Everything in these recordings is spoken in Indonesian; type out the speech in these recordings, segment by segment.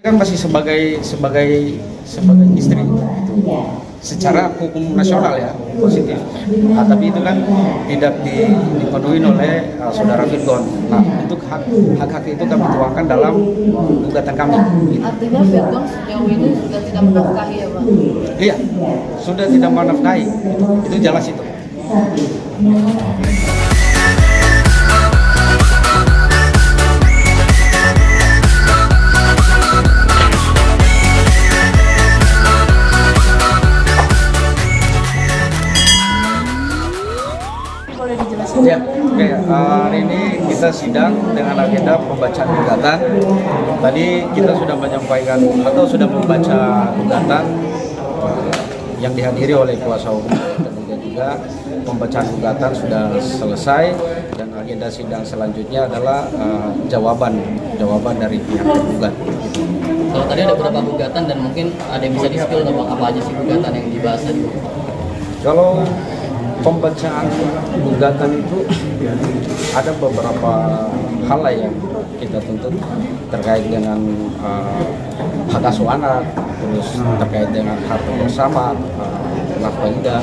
Kan masih sebagai istri itu secara hukum nasional ya positif. Nah, tapi itu kan tidak dipenuhi oleh saudara Virgon. Nah, untuk hak itu kami tuangkan dalam gugatan kami. Gitu. Artinya Virgon sejauh ini sudah tidak menafkahi ya Pak? Iya, sudah tidak menafkahi. Itu jelas itu. Ya, oke. Hari ini kita sidang dengan agenda pembacaan gugatan. Tadi kita sudah menyampaikan atau sudah membaca gugatan yang dihadiri oleh kuasa hukum dan juga pembacaan gugatan sudah selesai dan agenda sidang selanjutnya adalah jawaban dari pihak tergugat. Kalau tadi ada beberapa gugatan dan mungkin ada yang bisa di-spill apa aja sih gugatan yang dibahas tadi? Kalau pembacaan gugatan itu ada beberapa hal yang kita tuntut terkait dengan hak asuh anak, terus terkait dengan harta bersama, nafkah ida,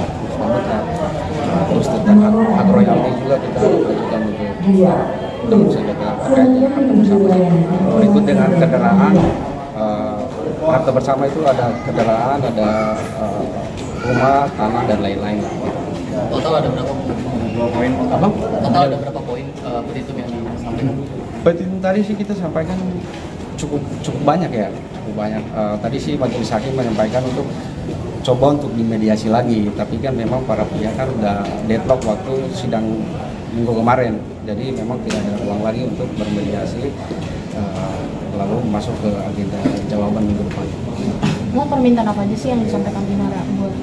terus tentang hak royalti juga kita ajukan untuk dalam sengketa terkait dengan harta bersama. Berikut dengan kendaraan, harta bersama itu ada kendaraan, ada rumah, tanah dan lain-lain. Total ada berapa poin? Apa? Total ada berapa poin petitum yang disampaikan? Petitum tadi sih kita sampaikan cukup banyak ya, cukup banyak. Tadi sih majelis hakim menyampaikan untuk coba untuk dimediasi lagi, tapi kan memang para pihak kan udah deadlock waktu sidang minggu kemarin, jadi memang tidak ada ruang lagi untuk bermediasi, lalu masuk ke agenda jawaban minggu depan. Mau permintaan apa aja sih yang disampaikan Binara buat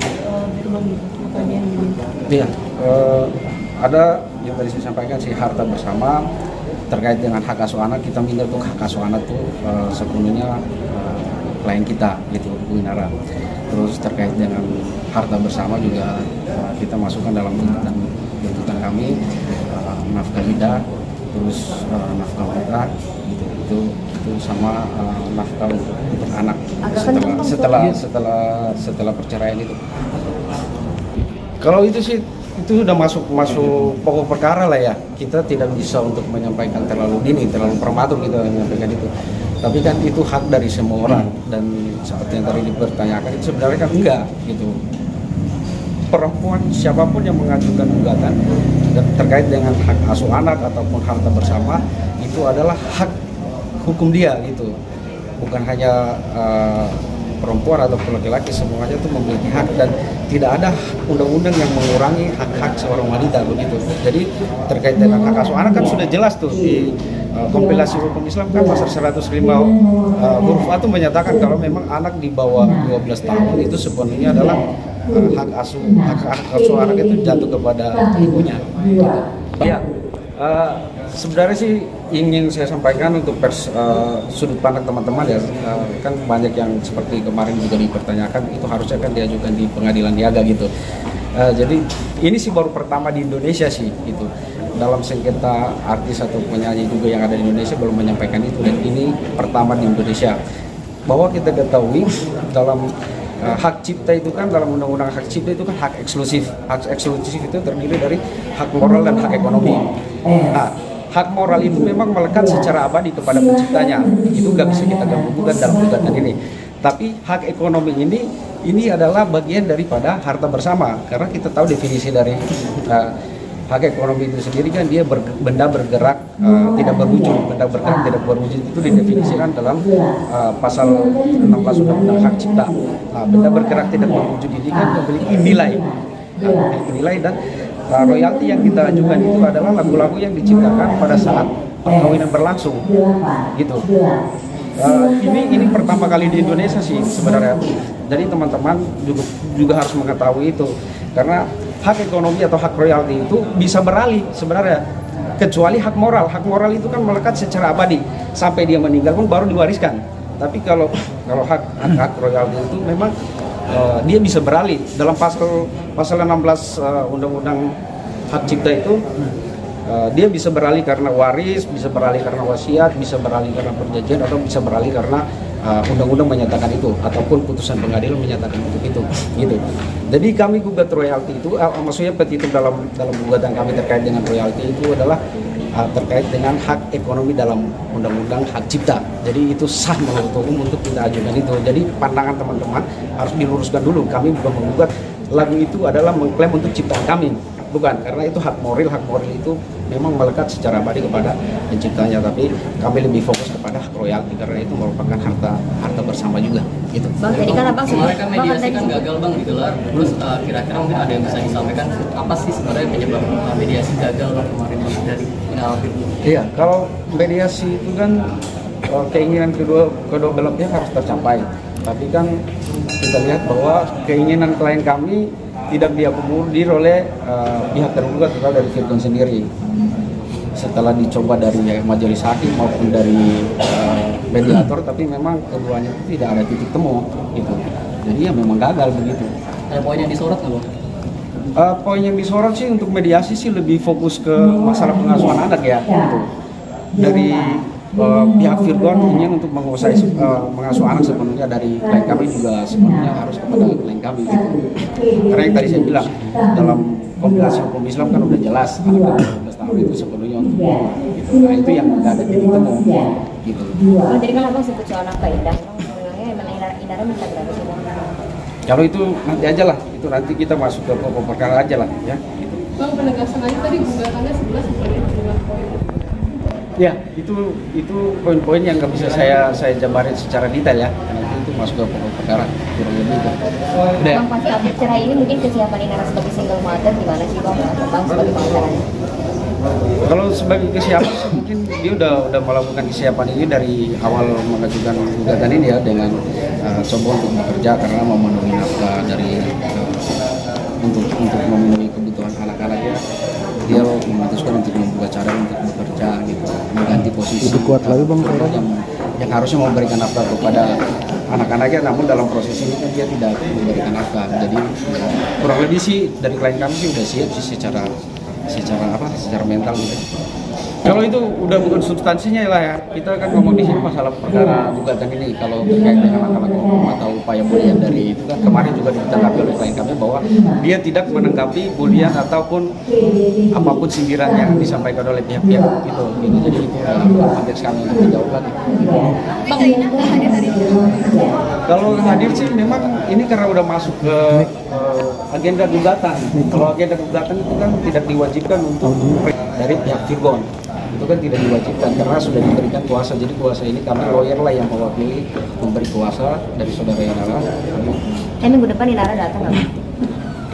Virgon gitu? Apa aja yang diminta? Iya, ada yang tadi saya sampaikan sih harta bersama terkait dengan hak asuh anak. Kita minta untuk hak asuh anak itu sepenuhnya klien kita gitu, Binara. Terus terkait dengan harta bersama juga kita masukkan dalam tuntutan kami, nafkah ida, terus nafkah wanita gitu, itu sama nafkah untuk anak setelah perceraian itu. Kalau itu sih itu sudah masuk pokok perkara lah ya. Kita tidak bisa untuk menyampaikan terlalu dini, terlalu prematur kita menyampaikan itu. Tapi kan itu hak dari semua orang, dan seperti yang tadi dipertanyakan itu sebenarnya kan enggak gitu. Perempuan siapapun yang mengajukan gugatan dan terkait dengan hak asuh anak ataupun harta bersama itu adalah hak hukum dia gitu. Bukan hanya perempuan atau laki-laki, semuanya itu memiliki hak dan tidak ada undang-undang yang mengurangi hak-hak seorang wanita begitu. Jadi terkait dengan hak asuh anak kan sudah jelas tuh di kompilasi hukum Islam kan pasal 105 huruf A itu menyatakan kalau memang anak di bawah 12 tahun itu sepenuhnya adalah hak asuh anak itu jatuh kepada ibunya. Ya, sebenarnya sih ingin saya sampaikan untuk sudut pandang teman-teman ya, kan banyak yang seperti kemarin juga dipertanyakan itu harusnya kan diajukan di pengadilan niaga gitu. Jadi ini sih baru pertama di Indonesia sih gitu. Dalam sengketa artis atau penyanyi juga yang ada di Indonesia belum menyampaikan itu, dan ini pertama di Indonesia. Bahwa kita ketahui dalam hak cipta itu kan, dalam undang-undang hak cipta itu kan hak eksklusif. Hak eksklusif itu terdiri dari hak moral dan hak ekonomi. Nah, hak moral itu memang melekat secara abadi kepada penciptanya. Itu nggak bisa kita gabungkan dalam gugatan ini. Tapi hak ekonomi ini adalah bagian daripada harta bersama, karena kita tahu definisi dari hak ekonomi itu sendiri kan dia benda bergerak tidak berwujud. Benda bergerak tidak berwujud itu didefinisikan dalam pasal 16 Undang-Undang Hak Cipta. Nah, benda bergerak tidak berwujud ini kan memiliki nilai dan royalti yang kita ajukan itu adalah lagu-lagu yang diciptakan pada saat perkawinan berlangsung gitu. Ini pertama kali di Indonesia sih sebenarnya. Jadi teman-teman juga harus mengetahui itu, karena hak ekonomi atau hak royalti itu bisa beralih sebenarnya, kecuali hak moral. Hak moral itu kan melekat secara abadi sampai dia meninggal pun baru diwariskan. Tapi kalau hak royalti itu memang dia bisa beralih dalam pasal 16 Undang-Undang Hak Cipta itu. Dia bisa beralih karena waris, bisa beralih karena wasiat, bisa beralih karena perjanjian, atau bisa beralih karena undang-undang menyatakan itu ataupun putusan pengadilan menyatakan untuk itu gitu. Jadi kami gugat royalti itu maksudnya petitum dalam gugatan kami terkait dengan royalti itu adalah terkait dengan hak ekonomi dalam undang-undang hak cipta. Jadi itu sah menurut hukum untuk kita ajukan itu. Jadi pandangan teman-teman harus diluruskan dulu. Kami bukan menggugat lagu itu adalah mengklaim untuk ciptaan kami, bukan, karena itu hak moral itu memang melekat secara abadi kepada penciptanya, tapi kami lebih fokus kepada hak royalti karena itu merupakan harta bersama juga gitu. Bang, tadi kan abang kemarin kan mediasi kan gagal bang digelar, terus kira-kira mungkin ada yang bisa disampaikan apa sih sebenarnya penyebab mediasi gagal bang kemarin bang dari Inara Firgon? Iya, kalau mediasi itu kan keinginan kedua belah pihak harus tercapai. Tapi kan kita lihat bahwa keinginan klien kami tidak diakomodir oleh pihak tergugat atau dari Firgon sendiri. Setelah dicoba dari majelis hakim maupun dari mediator, tapi memang keduanya itu tidak ada titik temu gitu. Jadi ya memang gagal begitu. Ada poin yang disorot nggak bang? Poin yang disorot sih untuk mediasi sih lebih fokus ke masalah pengasuhan anak ya. Gitu. Dari pihak Firgon ingin untuk menguasai mengasuh anak sepenuhnya dari klien kami juga sepenuhnya harus kepada klien kami gitu. Karena yang tadi saya bilang dalam kompilasi hukum Islam kan udah jelas anak 12 tahun itu sepenuhnya untuk gitu. Nah itu yang nggak ada titik temu gitu. Bang, tadi kan abang sebut soal nafkah Indah. Memangnya Indara minta berapa sih bang? Kalau itu nanti aja lah, itu nanti kita masuk ke pokok perkara aja lah ya. Gitu. Bang, penegasan aja tadi gugatannya 11 sampai 15 poin. Ya, itu poin-poin yang nggak bisa saya jabarin secara detail ya. Nanti itu masuk ke pokok perkara kurang lebih itu. Udah. Bang, pas kasus cerai ini mungkin kesiapan Inara sebagai single mother gimana sih bang? Atau bang sebagai pengacaranya? Kalau sebagai kesiapan sih mungkin dia udah melakukan kesiapan ini dari awal mengajukan gugatan ini ya dengan coba untuk bekerja karena memenuhi nafkah dari untuk memenuhi kebutuhan anak-anaknya. Dia memutuskan untuk membuka cara untuk bekerja gitu, mengganti posisi kuat lagi bang yang harusnya memberikan nafkah kepada anak-anaknya, namun dalam proses ini kan dia tidak memberikan nafkah. Jadi kurang lebih sih dari klien kami sih udah siap sih secara mental gitu. Kalau itu udah bukan substansinya lah ya, kita kan ngomong di sini masalah perkara gugatan ini. Kalau terkait dengan anak-anak hukum atau upaya bulian dari itu kan kemarin juga ditanggapi oleh klien kami bahwa dia tidak menanggapi bulian ataupun apapun sindiran yang disampaikan oleh pihak-pihak gitu. Jadi itu konteks kami untuk dijawab lagi. Kalau hadir sih memang ini karena udah masuk ke agenda gugatan. Kalau agenda gugatan itu kan tidak diwajibkan untuk dari pihak Firgon. Itu kan tidak diwajibkan karena sudah diberikan kuasa. Jadi kuasa ini kami lawyer lah yang mewakili memberi kuasa dari saudara Inara. Minggu depan Inara datang nggak?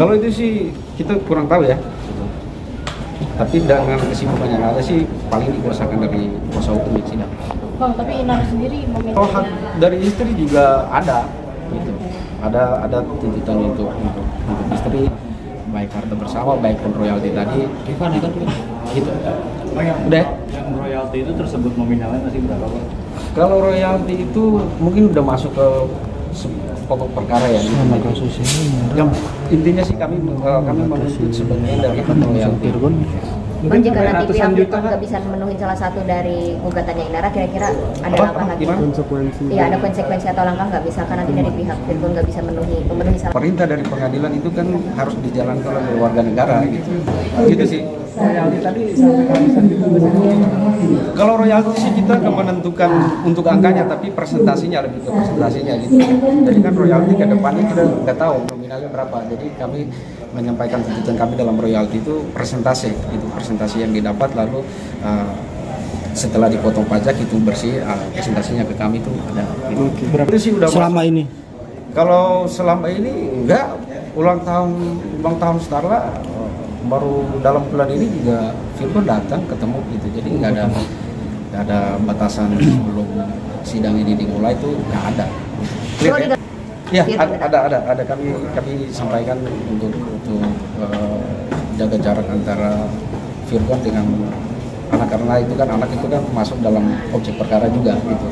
Kalau itu sih kita kurang tahu ya. Tapi dengan kesibukan yang ada sih paling dikuasakan dari kuasa hukum di sidang. Bang, tapi Inara sendiri meminta hak dari istri juga ada gitu. Ada tuntutan untuk istri, baik harta bersama, baik pun royalti tadi. Gimana kan gitu. Udah. Yang royalti itu tersebut nominalnya masih berapa bang? Kalau royalti itu mungkin udah masuk ke pokok perkara ya. Kasus ini Yang intinya sih kami menuntut sebagian dari royalti. Bang, jika nanti pihak Firgon nggak bisa memenuhi salah satu dari gugatannya Inara, kira-kira ada langkah lagi? konsekuensi. Iya, ada konsekuensi atau langkah nggak bisa kan nanti dari pihak Firgon nggak bisa memenuhi salah. Perintah dari pengadilan itu kan harus dijalankan oleh warga negara gitu. Gitu sih. Royalti tadi sampai kehabisan juga. Kalau royalti sih kita nggak menentukan untuk angkanya, tapi presentasinya lebih ke presentasinya gitu. Jadi kan royalti ke depannya kita nggak tahu nominalnya berapa. Jadi kami menyampaikan tuntutan kami dalam royalti itu presentasi yang didapat, lalu setelah dipotong pajak itu bersih presentasinya ke kami itu ada. Gitu. Berapa sih udah selama ini? Kalau selama ini enggak, ulang tahun Starla baru dalam bulan ini juga Firgon datang ketemu gitu. Jadi nggak ada batasan sebelum sidang ini dimulai itu nggak ada. Clear, ya? Ya, ada kami sampaikan untuk jaga jarak antara Firgon dengan anak, karena itu kan anak itu kan masuk dalam objek perkara juga gitu.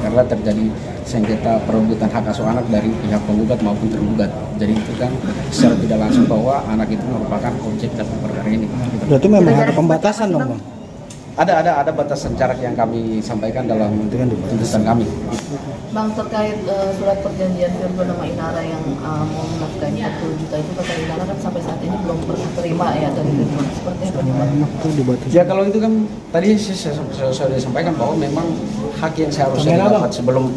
Karena terjadi sengketa perebutan hak asuh anak dari pihak penggugat maupun tergugat. Jadi itu kan secara tidak langsung bahwa anak itu merupakan objek dalam perkara ini. Gitu. Berarti memang ada pembatasan dong bang? ada batasan jarak yang kami sampaikan dalam tuntutan kami. Bang, terkait surat perjanjian Virgon sama Inara yang mau menafkahi 40 juta itu, kata Inara kan sampai saat ini belum pernah terima ya dari Virgon. Seperti apa nih Bang? Ya kalau itu kan tadi saya sudah sampaikan bahwa memang hak yang seharusnya didapat sebelum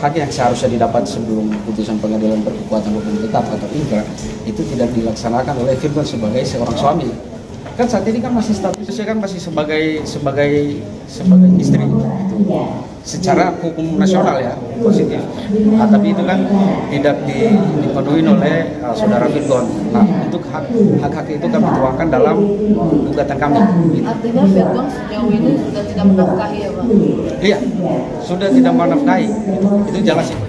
hak yang seharusnya didapat sebelum putusan pengadilan berkekuatan hukum tetap atau ingkrah itu tidak dilaksanakan oleh Virgon sebagai seorang suami. Kan saat ini kan masih statusnya kan masih sebagai istri gitu. Secara hukum nasional ya positif. Nah, tapi itu kan tidak dipenuhi oleh saudara Virgon. Nah, untuk hak itu kami tuangkan dalam gugatan kami. Gitu. Artinya Virgon sejauh ini sudah tidak menafkahi ya Bang? Iya, sudah tidak menafkahi. Itu jelas itu.